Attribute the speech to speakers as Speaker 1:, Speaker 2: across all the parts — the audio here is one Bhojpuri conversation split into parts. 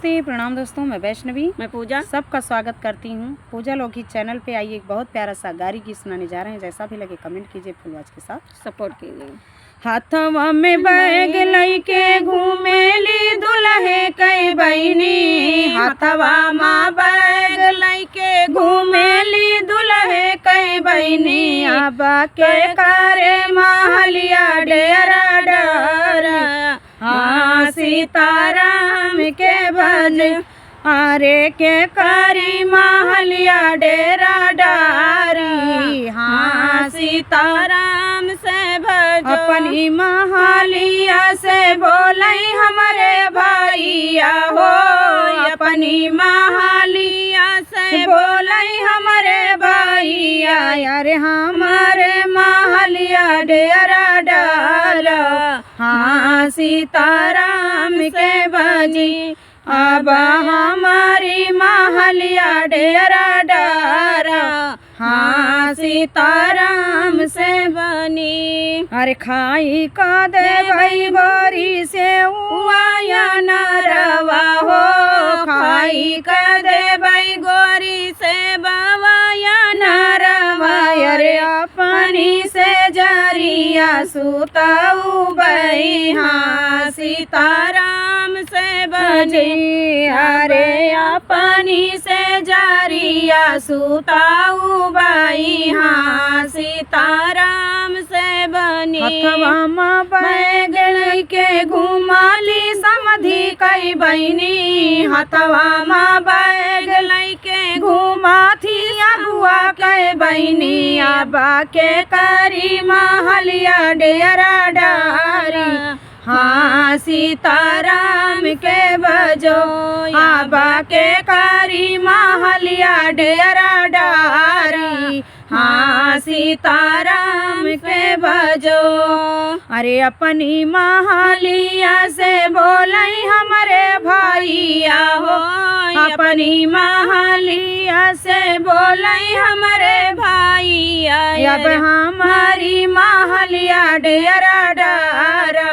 Speaker 1: नमस्ते प्रणाम दोस्तों, मैं वैष्णवी,
Speaker 2: मैं पूजा
Speaker 1: सबका स्वागत करती हूँ। पूजा लोकगीत चैनल पे आइए एक बहुत प्यारा सा गारी गीत सुनाने जा रहे हैं। जैसा भी लगे कमेंट कीजिए, फुलवाज के साथ
Speaker 2: सपोर्ट कीजिए।
Speaker 1: हाथवा में बैग लइके घूमेली दुल्हे कई बहिनी, हाथवा में बैग लइके घूमेली दुल्हे कई बहिनी, आबा के करे महलिया डेरा डर, हाँ सीताराम के भज अरे के करी महलिया डेरा डारी, हाँ सीताराम से भजो अपनी महलिया से बोलई हमारे भैया हो, अपनी महलिया से बोलई हमारे भैया, अरे हमारे महलिया डेरा डारा, हाँ सीताराम के भजी अब हमारी महलिया डेरा डारा, हाँ सीताराम से बनी। अरे खाई का दे भाई गोरी से उया नरवा हो, खाई का दे भाई गोरी से बावाया नरवा, अरे अपनी से जरिया सुताऊ बई, हाँ सीताराम से बजी, अरे अपनी से जरिया सुताऊ बई, हाँ सीताराम से बनी। हथवा में बैग लइके घुमाली समधी कई बहिनी, हथवा में बैग लइके घुमाथी अगुआ कई बहिनी, आबा के करी महलिया डेरा डारी, हाँ सीताराम के भजो आबा के करी महलिया डेरा डारी, हाँ सीताराम के भजो। अरे अपनी महलिया से बोलई हमारे भैया हो, अपनी महलिया से बोलई हमारे भैया, अब हमारी महलिया डेरा डारा,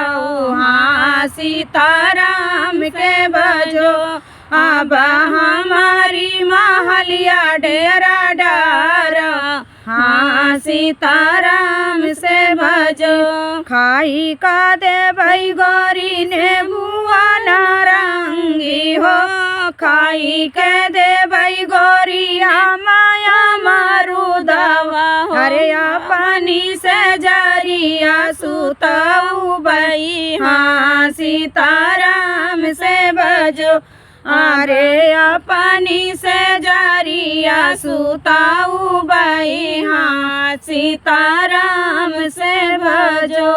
Speaker 1: हाँ सीताराम के भजो अब हमारी महलिया डेरा डारा, हाँ सीताराम से भजो। खाई का दे भाई गौरी ने बुआ नारंगी हो, खाई के दे भाई गौरी माया मारू दवा हो, अरे अपनी से जरिया सुताऊ बई, हाँ सीताराम से भजो, अरे अपनी से जरिया सुताऊ बई, हाँ सीताराम से भजो।